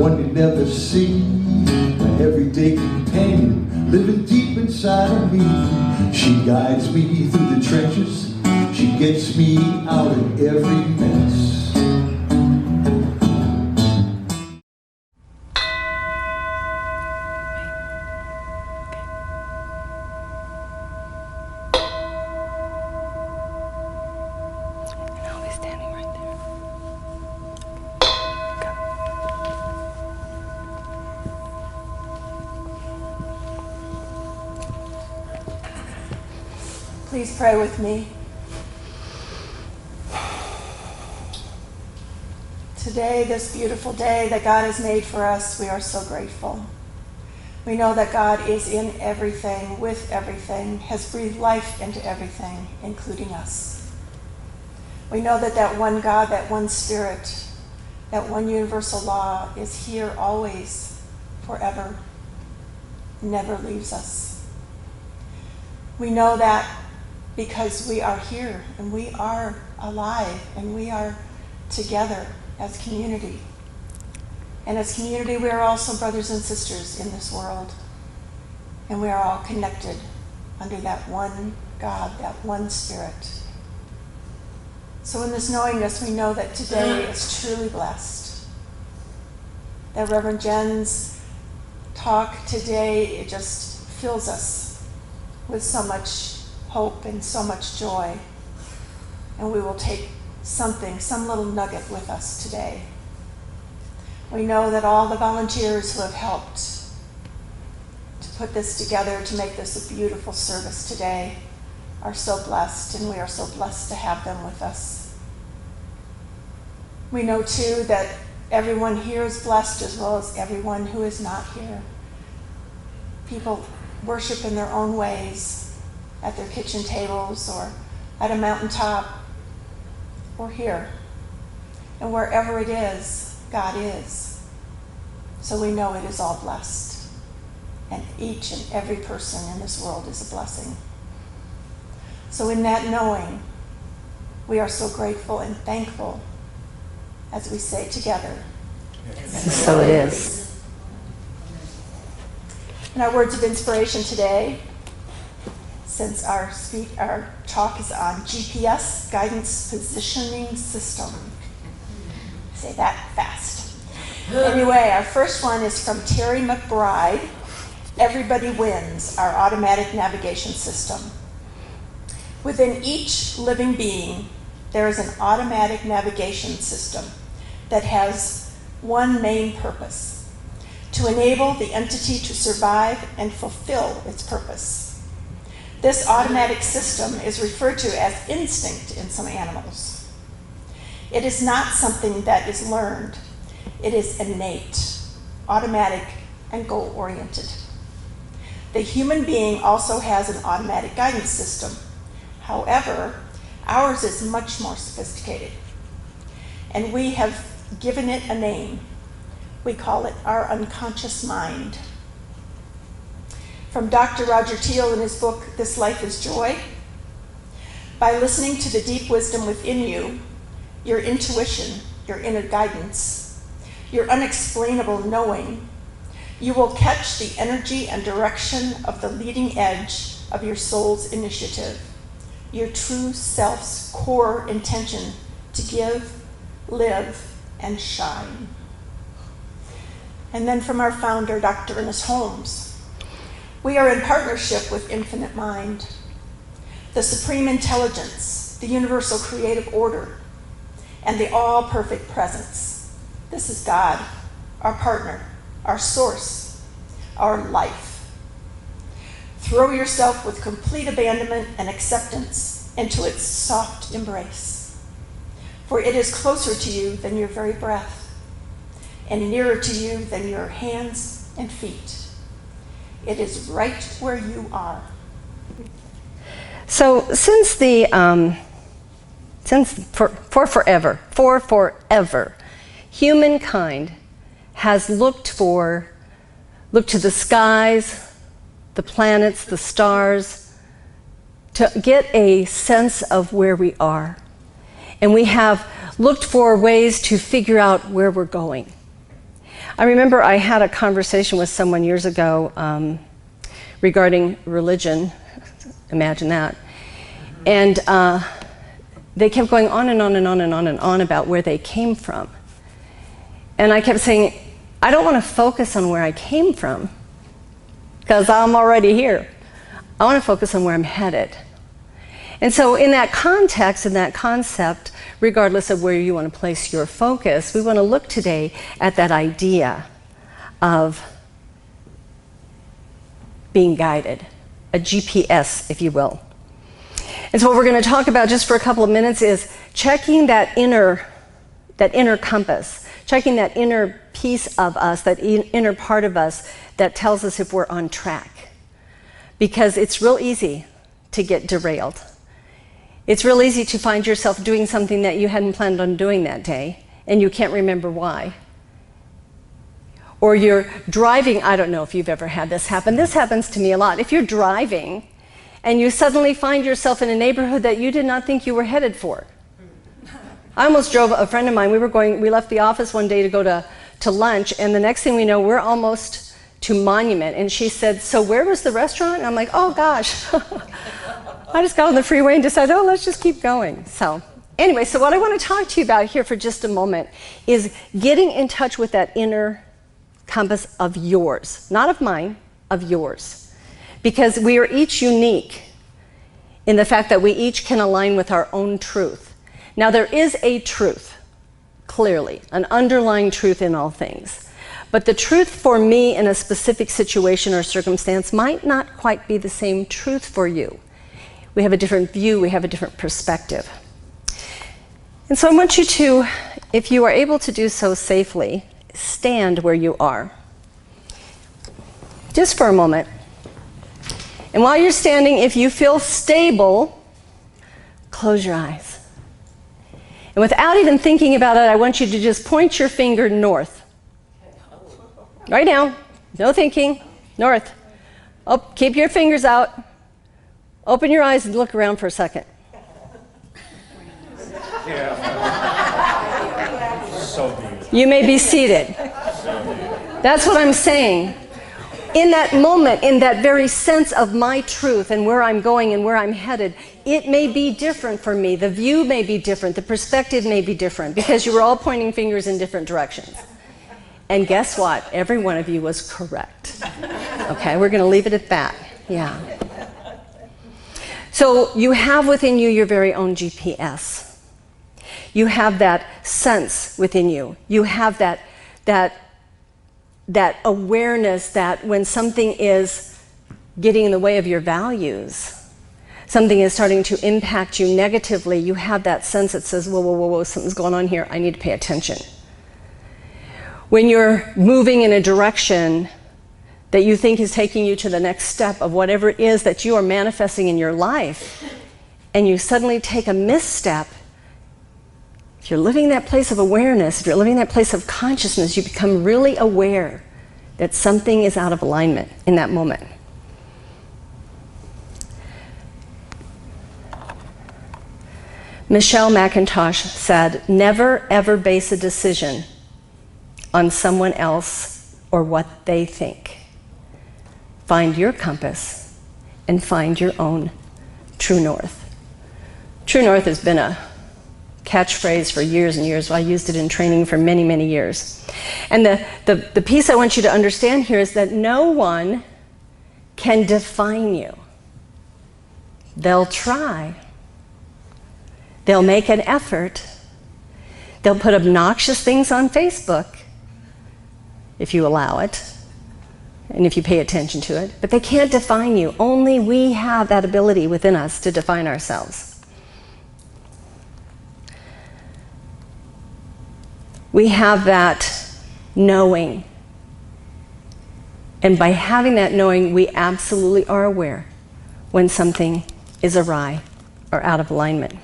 one you never see, my everyday companion, living deep inside of me. She guides me through the trenches, she gets me out of every mess. Please pray with me. Today, this beautiful day that God has made for us, we are so grateful. We know that God is in everything, with everything, has breathed life into everything, including us. We know that that one God, that one Spirit, that one universal law is here always, forever, never leaves us. We know that because we are here and we are alive and we are together as community. And as community, we are also brothers and sisters in this world. And we are all connected under that one God, that one Spirit. So in this knowingness, we know that today is truly blessed. That Reverend Jen's talk today, it just fills us with so much hope and so much joy. And we will take something, some little nugget with us today. We know that all the volunteers who have helped to put this together, to make this a beautiful service today, are so blessed, and we are so blessed to have them with us. We know too that everyone here is blessed as well as everyone who is not here. People worship in their own ways, at their kitchen tables or at a mountaintop or here. And wherever it is, God is. So we know it is all blessed. And each and every person in this world is a blessing. So in that knowing, we are so grateful and thankful as we say together. So it is. And our words of inspiration today, since our talk is on G.P.S, Guidance Positioning System. Say that fast. Anyway, our first one is from Terry McBride, Everybody Wins, Our Automatic Navigation System. Within each living being, there is an automatic navigation system that has one main purpose: to enable the entity to survive and fulfill its purpose. This automatic system is referred to as instinct in some animals. It is not something that is learned. It is innate, automatic, and goal-oriented. The human being also has an automatic guidance system. However, ours is much more sophisticated, and we have given it a name. We call it our unconscious mind. From Dr. Roger Teal in his book, This Life is Joy, by listening to the deep wisdom within you, your intuition, your inner guidance, your unexplainable knowing, you will catch the energy and direction of the leading edge of your soul's initiative, your true self's core intention to give, live, and shine. And then from our founder, Dr. Ernest Holmes, we are in partnership with Infinite Mind, the Supreme Intelligence, the Universal Creative Order, and the All-Perfect Presence. This is God, our partner, our source, our life. Throw yourself with complete abandonment and acceptance into its soft embrace, for it is closer to you than your very breath, and nearer to you than your hands and feet. It is right where you are. So since forever, humankind has looked to the skies, the planets, the stars, to get a sense of where we are. And we have looked for ways to figure out where we're going. I remember I had a conversation with someone years ago regarding religion. Imagine that. And they kept going on and on and on and on and on about where they came from. And I kept saying, I don't want to focus on where I came from, because I'm already here. I want to focus on where I'm headed. And so in that context, in that concept, regardless of where you want to place your focus, we want to look today at that idea of being guided, a GPS, if you will. And so what we're going to talk about just for a couple of minutes is checking that inner compass, checking that inner piece of us, that inner part of us that tells us if we're on track. Because it's real easy to get derailed. It's real easy to find yourself doing something that you hadn't planned on doing that day, and you can't remember why. Or you're driving, I don't know if you've ever had this happen. This happens to me a lot. If you're driving and you suddenly find yourself in a neighborhood that you did not think you were headed for. I almost drove a friend of mine. We left the office one day to go to lunch, and the next thing we know, we're almost to Monument. And she said, so where was the restaurant? And I'm like, oh gosh. I just got on the freeway and decided, oh, let's just keep going. So anyway, so what I want to talk to you about here for just a moment is getting in touch with that inner compass of yours, not of mine, of yours. Because we are each unique in the fact that we each can align with our own truth. Now, there is a truth, clearly, an underlying truth in all things. But the truth for me in a specific situation or circumstance might not quite be the same truth for you. We have a different view, we have a different perspective. And so I want you to, if you are able to do so safely, stand where you are. Just for a moment. And while you're standing, if you feel stable, close your eyes. And without even thinking about it, I want you to just point your finger north. Right now, no thinking, north. Oh, keep your fingers out. Open your eyes and look around for a second. So beautiful. You may be seated. That's what I'm saying. In that moment, in that very sense of my truth and where I'm going and where I'm headed, it may be different for me. The view may be different. The perspective may be different because you were all pointing fingers in different directions. And guess what? Every one of you was correct. Okay, we're going to leave it at that. Yeah. So you have within you your very own GPS. You have that sense within you. You have that awareness that when something is getting in the way of your values, something is starting to impact you negatively, you have that sense that says, whoa, whoa, whoa, whoa, something's going on here, I need to pay attention. When you're moving in a direction that you think is taking you to the next step of whatever it is that you are manifesting in your life, and you suddenly take a misstep, if you're living that place of awareness, if you're living that place of consciousness, you become really aware that something is out of alignment in that moment. Michelle McIntosh said, never ever base a decision on someone else or what they think. Find your compass and find your own true north. True north has been a catchphrase for years and years. I used it in training for many, many years. And the piece I want you to understand here is that no one can define you. They'll try. They'll make an effort. They'll put obnoxious things on Facebook, if you allow it, and if you pay attention to it. But they can't define you. Only we have that ability within us to define ourselves. We have that knowing. And by having that knowing, we absolutely are aware when something is awry or out of alignment.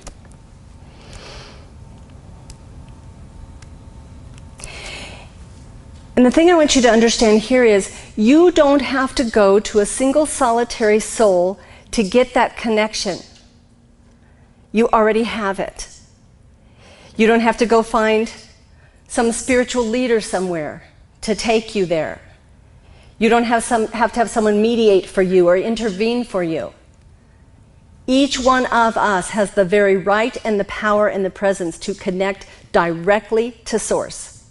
And the thing I want you to understand here is you don't have to go to a single solitary soul to get that connection. You already have it. You don't have to go find some spiritual leader somewhere to take you there. You don't have to have someone mediate for you or intervene for you. Each one of us has the very right and the power and the presence to connect directly to Source.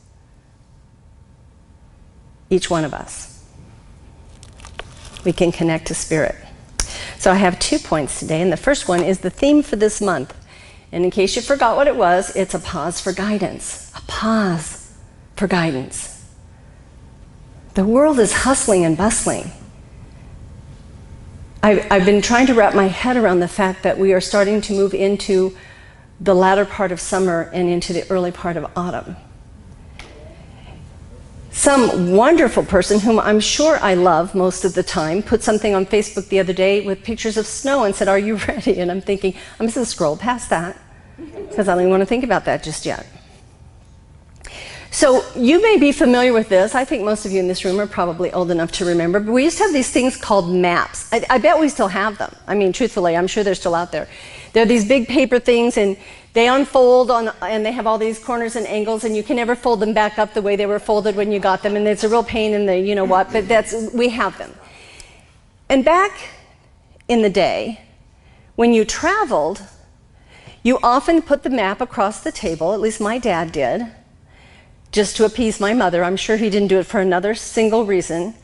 Each one of us. We can connect to Spirit. So I have 2 points today, and the first one is the theme for this month. And in case you forgot what it was, it's a pause for guidance. A pause for guidance. The world is hustling and bustling. I've been trying to wrap my head around the fact that we are starting to move into the latter part of summer and into the early part of autumn. Some wonderful person, whom I'm sure I love most of the time, put something on Facebook the other day with pictures of snow and said, "Are you ready?" And I'm thinking, I'm just going to scroll past that because I don't even want to think about that just yet. So you may be familiar with this. I think most of you in this room are probably old enough to remember, but we used to have these things called maps. I bet we still have them. I mean, truthfully, I'm sure they're still out there. They're these big paper things, and they unfold and they have all these corners and angles, and you can never fold them back up the way they were folded when you got them, and it's a real pain in the you know what, but we have them. And back in the day, when you traveled, you often put the map across the table, at least my dad did, just to appease my mother. I'm sure he didn't do it for another single reason.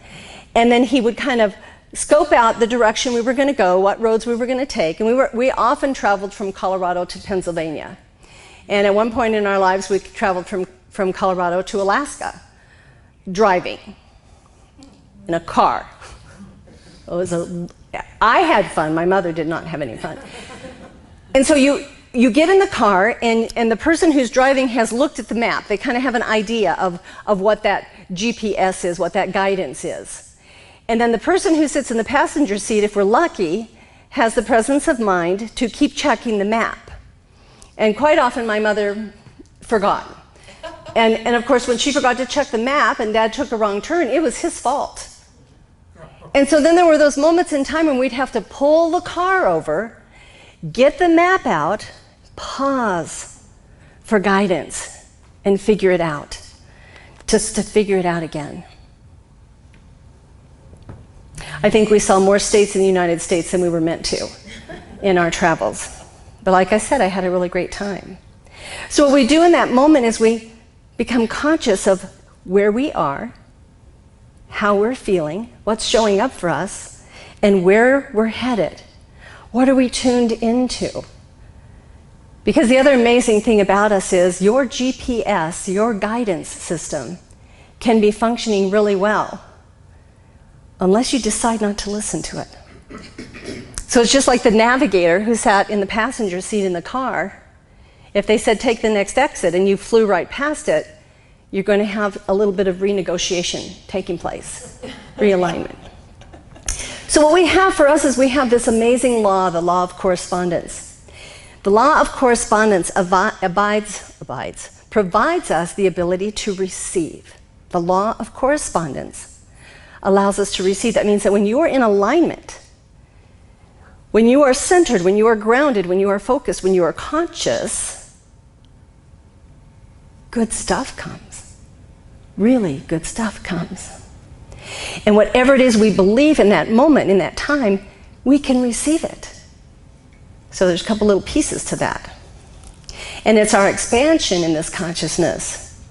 And then he would kind of scope out the direction we were going to go, what roads we were going to take. And we often traveled from Colorado to Pennsylvania. And at one point in our lives, we traveled from Colorado to Alaska, driving in a car. I had fun. My mother did not have any fun. And so you get in the car, and the person who's driving has looked at the map. They kind of have an idea of what that G.P.S. is, what that guidance is. And then the person who sits in the passenger seat, if we're lucky, has the presence of mind to keep checking the map. And quite often my mother forgot. And of course, when she forgot to check the map and Dad took a wrong turn, it was his fault. And so then there were those moments in time when we'd have to pull the car over, get the map out, pause for guidance, and figure it out. Just to figure it out again. I think we saw more states in the United States than we were meant to in our travels. But like I said, I had a really great time. So what we do in that moment is we become conscious of where we are, how we're feeling, what's showing up for us, and where we're headed. What are we tuned into? Because the other amazing thing about us is your GPS, your guidance system, can be functioning really well unless you decide not to listen to it. So it's just like the navigator who sat in the passenger seat in the car. If they said take the next exit and you flew right past it, you're going to have a little bit of renegotiation taking place, realignment. So what we have for us is we have this amazing law, the law of correspondence. The law of correspondence provides us the ability to receive. The law of correspondence allows us to receive. That means that when you are in alignment, when you are centered, when you are grounded, when you are focused, when you are conscious, good stuff comes. Really good stuff comes. And whatever it is we believe in that moment, in that time, we can receive it. So there's a couple little pieces to that. And it's our expansion in this consciousness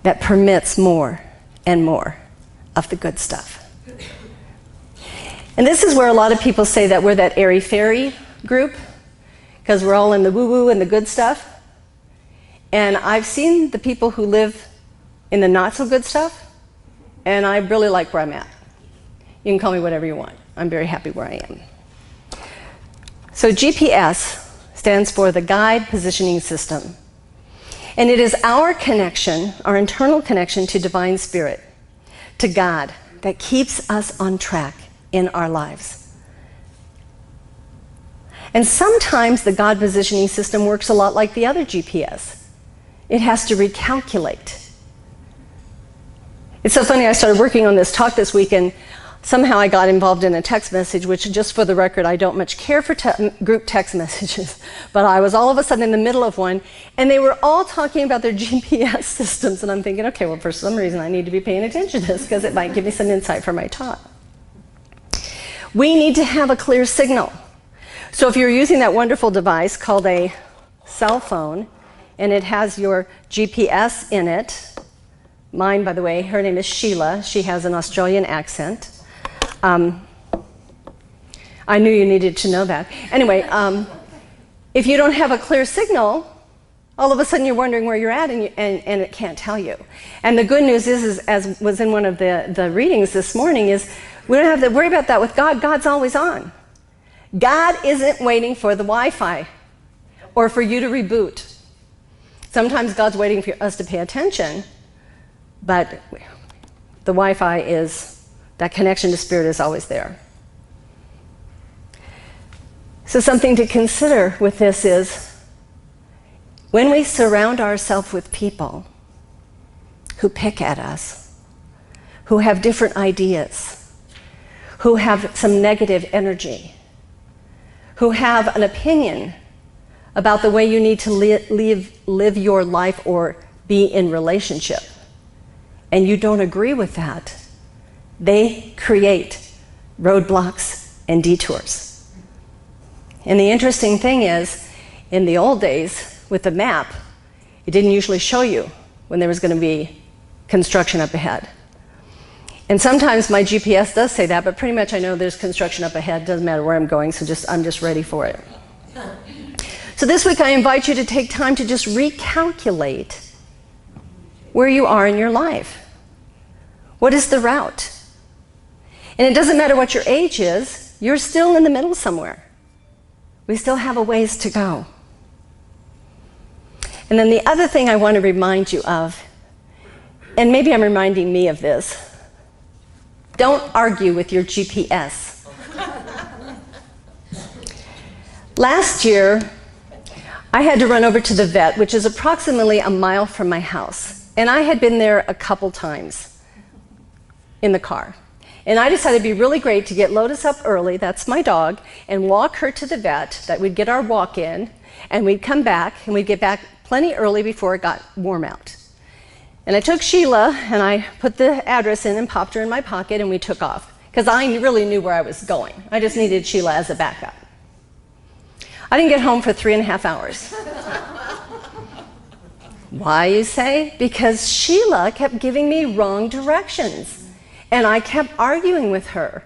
that permits more and more of the good stuff. And this is where a lot of people say that we're that airy-fairy group, because we're all in the woo-woo and the good stuff. And I've seen the people who live in the not-so-good stuff, and I really like where I'm at. You can call me whatever you want. I'm very happy where I am. So GPS stands for the Guide Positioning System. And it is our connection, our internal connection to Divine Spirit, to God, that keeps us on track in our lives. And sometimes the God Positioning System works a lot like the other GPS. It has to recalculate. It's so funny, I started working on this talk this week, and somehow I got involved in a text message, which, just for the record, I don't much care for group text messages, but I was all of a sudden in the middle of one, and they were all talking about their G.P.S. systems, and I'm thinking, okay, well, for some reason I need to be paying attention to this because it might give me some insight for my talk. We need to have a clear signal. So if you're using that wonderful device called a cell phone, and it has your G.P.S. in it, mine, by the way, her name is Sheila. She has an Australian accent. I knew you needed to know that. Anyway, if you don't have a clear signal, all of a sudden you're wondering where you're at, and it can't tell you. And the good news is as was in one of the readings this morning, is we don't have to worry about that with God. God's always on. God isn't waiting for the Wi-Fi or for you to reboot. Sometimes God's waiting for us to pay attention, but the Wi-Fi is, that connection to Spirit is always there. So something to consider with this is, when we surround ourselves with people who pick at us, who have different ideas, who have some negative energy, who have an opinion about the way you need to live your life or be in relationship, and you don't agree with that, they create roadblocks and detours. And the interesting thing is, in the old days, with the map, it didn't usually show you when there was going to be construction up ahead. And sometimes my GPS does say that, but pretty much I know there's construction up ahead. Doesn't matter where I'm going, so I'm just ready for it. So this week I invite you to take time to just recalculate where you are in your life. What is the route? And it doesn't matter what your age is, you're still in the middle somewhere. We still have a ways to go. And then the other thing I want to remind you of, and maybe I'm reminding me of this, don't argue with your GPS. Last year, I had to run over to the vet, which is approximately a mile from my house. And I had been there a couple times in the car. And I decided it'd be really great to get Lotus up early, that's my dog, and walk her to the vet, that we'd get our walk in, and we'd come back, and we'd get back plenty early before it got warm out. And I took Sheila, and I put the address in and popped her in my pocket, and we took off, because I really knew where I was going. I just needed Sheila as a backup. I didn't get home for 3.5 hours. Why, you say? Because Sheila kept giving me wrong directions. And I kept arguing with her.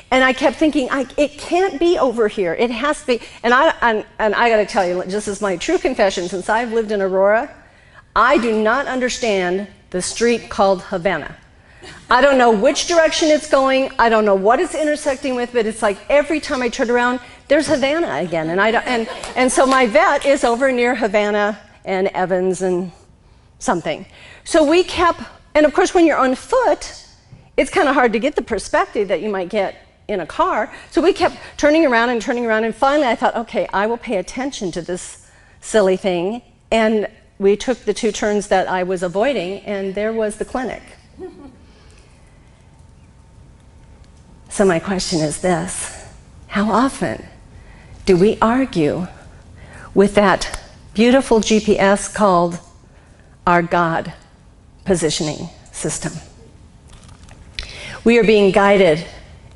And I kept thinking, it can't be over here. It has to be. And I got to tell you, just as my true confession, since I've lived in Aurora, I do not understand the street called Havana. I don't know which direction it's going. I don't know what it's intersecting with, but it's like every time I turn around, there's Havana again. And so my vet is over near Havana and Evans and something. So we kept, and of course when you're on foot, it's kind of hard to get the perspective that you might get in a car. So we kept turning around, and finally I thought, okay, I will pay attention to this silly thing. And we took the 2 turns that I was avoiding, and there was the clinic. So my question is this: how often do we argue with that beautiful GPS called our God positioning system? We are being guided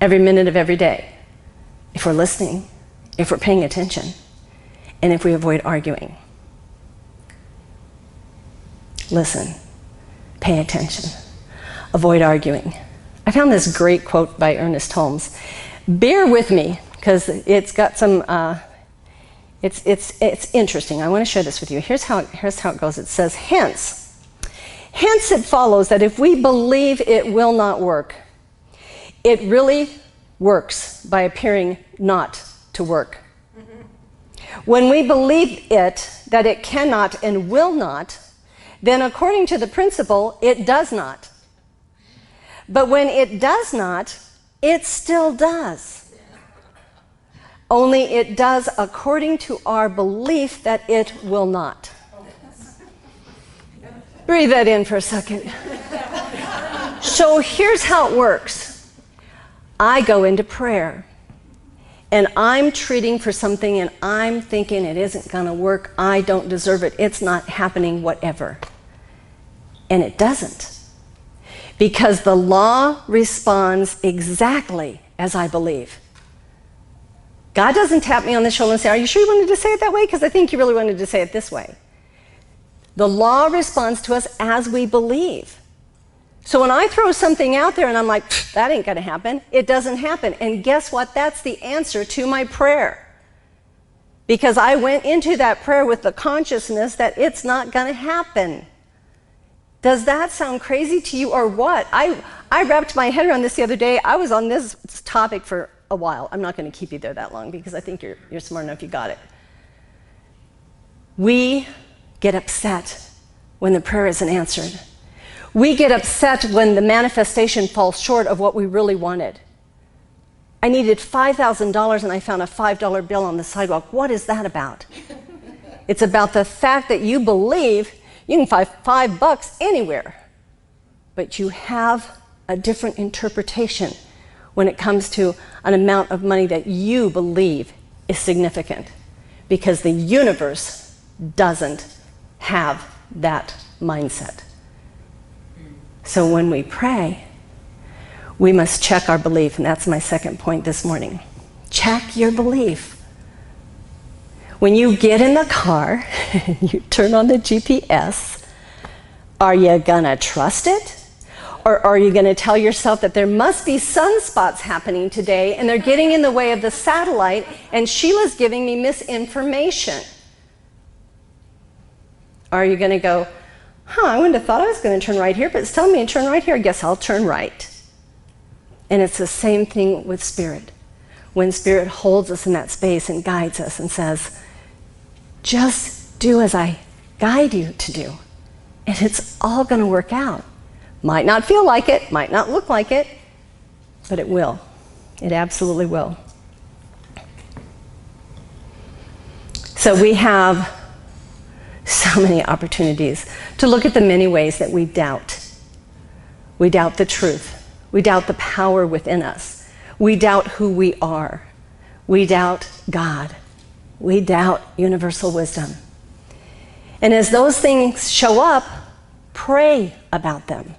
every minute of every day if we're listening, if we're paying attention, and if we avoid arguing. Listen, pay attention, avoid arguing. I found this great quote by Ernest Holmes. Bear with me, because it's got some, it's interesting. I want to share this with you. Here's how it goes. It says, hence it follows that if we believe it will not work, it really works by appearing not to work. When we believe it, that it cannot and will not, then according to the principle, it does not. But when it does not, it still does. Only it does according to our belief that it will not. Breathe that in for a second. So here's how it works. I go into prayer and I'm treating for something and I'm thinking it isn't going to work, I don't deserve it, it's not happening, whatever. And it doesn't. Because the law responds exactly as I believe. God doesn't tap me on the shoulder and say, are you sure you wanted to say it that way? Because I think you really wanted to say it this way. The law responds to us as we believe. So when I throw something out there and I'm like, that ain't going to happen, it doesn't happen. And guess what? That's the answer to my prayer. Because I went into that prayer with the consciousness that it's not going to happen. Does that sound crazy to you or what? I wrapped my head around this the other day. I was on this topic for a while. I'm not going to keep you there that long because I think you're smart enough, you got it. We get upset when the prayer isn't answered. We get upset when the manifestation falls short of what we really wanted. I needed $5,000 and I found a $5 bill on the sidewalk. What is that about? It's about the fact that you believe you can find $5 anywhere, but you have a different interpretation when it comes to an amount of money that you believe is significant, because the universe doesn't have that mindset. So when we pray, we must check our belief, and that's my second point this morning. Check your belief. When you get in the car and you turn on the GPS, are you gonna trust it? Or are you gonna tell yourself that there must be sunspots happening today and they're getting in the way of the satellite and Sheila's giving me misinformation? Are you gonna go, I wouldn't have thought I was gonna turn right here, but it's telling me to turn right here, I guess I'll turn right. And it's the same thing with Spirit. When Spirit holds us in that space and guides us and says, just do as I guide you to do, and it's all going to work out. Might not feel like it, might not look like it, but it will. It absolutely will. So we have so many opportunities to look at the many ways that we doubt. We doubt the truth. We doubt the power within us. We doubt who we are. We doubt God. We doubt universal wisdom. And as those things show up, pray about them.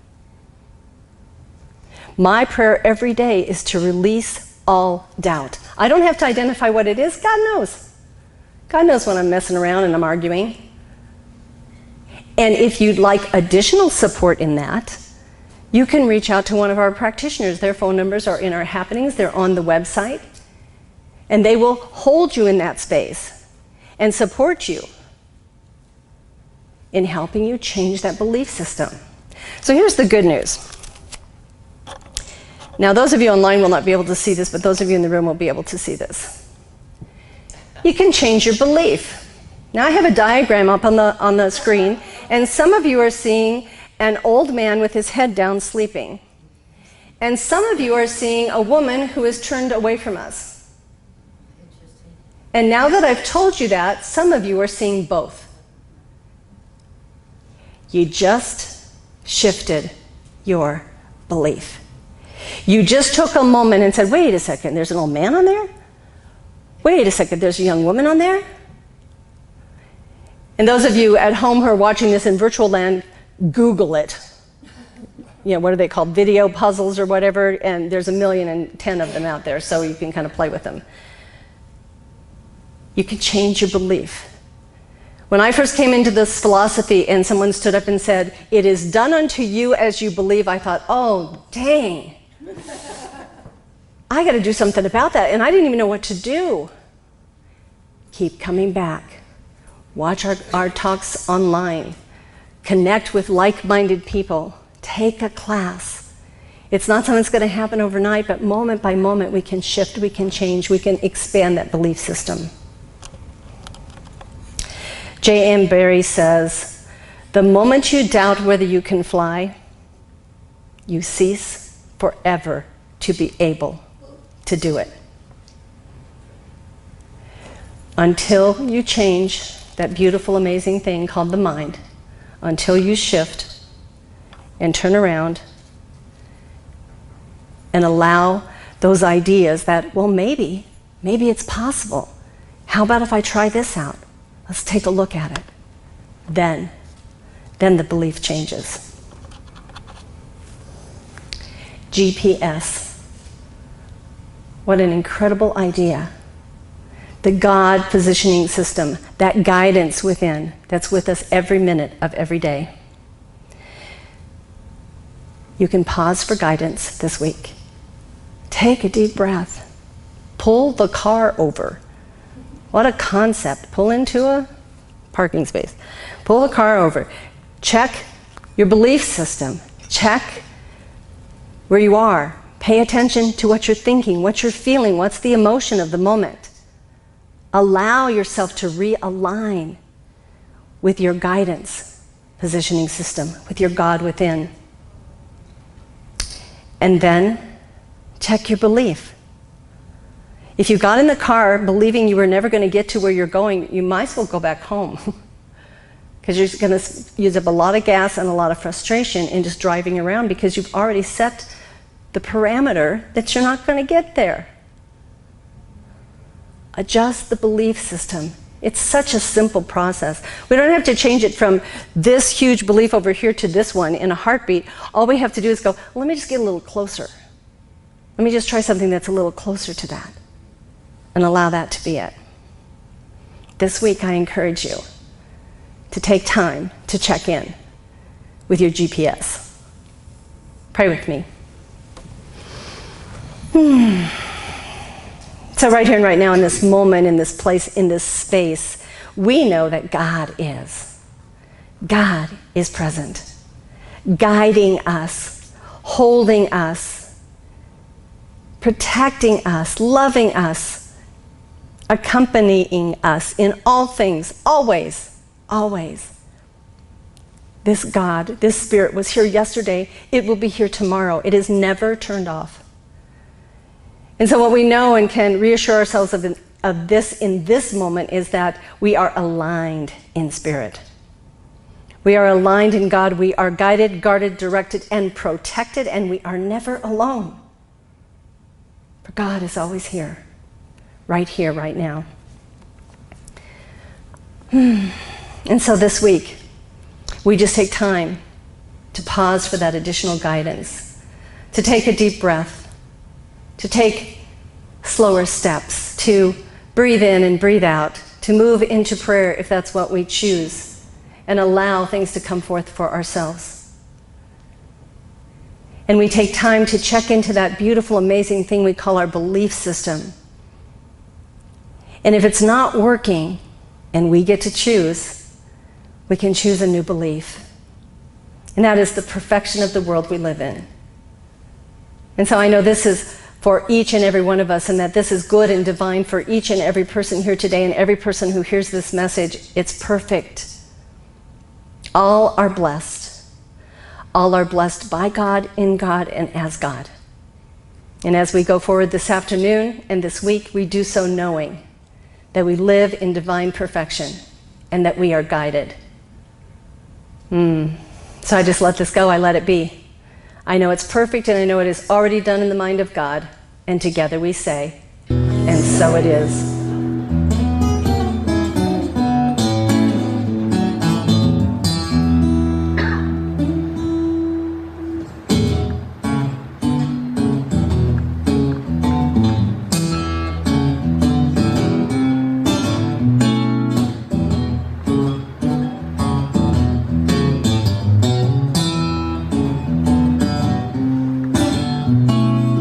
My prayer every day is to release all doubt. I don't have to identify what it is. God knows. God knows when I'm messing around and I'm arguing. And if you'd like additional support in that, you can reach out to one of our practitioners. Their phone numbers are in our happenings. They're on the website. And they will hold you in that space and support you in helping you change that belief system. So here's the good news. Now, those of you online will not be able to see this, but those of you in the room will be able to see this. You can change your belief. Now, I have a diagram up on the screen, and some of you are seeing an old man with his head down sleeping. And some of you are seeing a woman who is turned away from us. And now that I've told you that, some of you are seeing both. You just shifted your belief. You just took a moment and said, wait a second, there's an old man on there? Wait a second, there's a young woman on there? And those of you at home who are watching this in virtual land, Google it. You know, what are they called? Video puzzles or whatever, and there's 1,010,000 of them out there, so you can kind of play with them. You can change your belief. When I first came into this philosophy and someone stood up and said, it is done unto you as you believe, I thought, oh, dang. I got to do something about that, and I didn't even know what to do. Keep coming back. Watch our talks online. Connect with like-minded people. Take a class. It's not something that's going to happen overnight, but moment by moment we can shift, we can change, we can expand that belief system. J.M. Barrie says, the moment you doubt whether you can fly, you cease forever to be able to do it. Until you change that beautiful, amazing thing called the mind, until you shift and turn around and allow those ideas that, well, maybe it's possible. How about if I try this out? Let's take a look at it. Then the belief changes. G.P.S. What an incredible idea. The God positioning system, that guidance within, that's with us every minute of every day. You can pause for guidance this week. Take a deep breath. Pull the car over. What a concept. Pull into a parking space. Pull the car over. Check your belief system. Check where you are. Pay attention to what you're thinking, what you're feeling, what's the emotion of the moment. Allow yourself to realign with your guidance positioning system, with your God within. And then check your belief. If you got in the car believing you were never going to get to where you're going, you might as well go back home. Because you're going to use up a lot of gas and a lot of frustration in just driving around because you've already set the parameter that you're not going to get there. Adjust the belief system. It's such a simple process. We don't have to change it from this huge belief over here to this one in a heartbeat. All we have to do is go, let me just get a little closer. Let me just try something that's a little closer to that and allow that to be it. This week, I encourage you to take time to check in with your GPS. Pray with me. So right here and right now, in this moment, in this place, in this space, we know that God is. God is present, guiding us, holding us, protecting us, loving us, accompanying us in all things, always, always. This God, this Spirit was here yesterday. It will be here tomorrow. It is never turned off. And so what we know and can reassure ourselves of this in this moment is that we are aligned in spirit. We are aligned in God. We are guided, guarded, directed, and protected, and we are never alone. For God is always here, right now. And so this week, we just take time to pause for that additional guidance, to take a deep breath, to take slower steps, to breathe in and breathe out, to move into prayer if that's what we choose, and allow things to come forth for ourselves. And we take time to check into that beautiful, amazing thing we call our belief system. And if it's not working, and we get to choose, we can choose a new belief. And that is the perfection of the world we live in. And so I know this is for each and every one of us, and that this is good and divine for each and every person here today and every person who hears this message. It's perfect. All are blessed. All are blessed by God, in God, and as God. And as we go forward this afternoon and this week, we do so knowing that we live in divine perfection and that we are guided. So I just let this go. I let it be. I know it's perfect, and I know it is already done in the mind of God. And together we say, and so it is.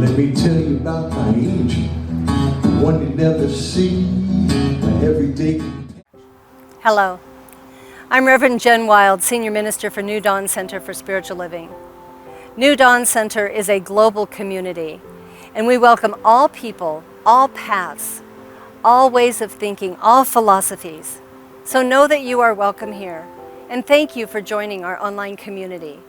Let me tell you about my angel, one you never see, my everyday. Hello. I'm Reverend Jen Wild, Senior Minister for New Dawn Center for Spiritual Living. New Dawn Center is a global community, and we welcome all people, all paths, all ways of thinking, all philosophies. So know that you are welcome here, and thank you for joining our online community.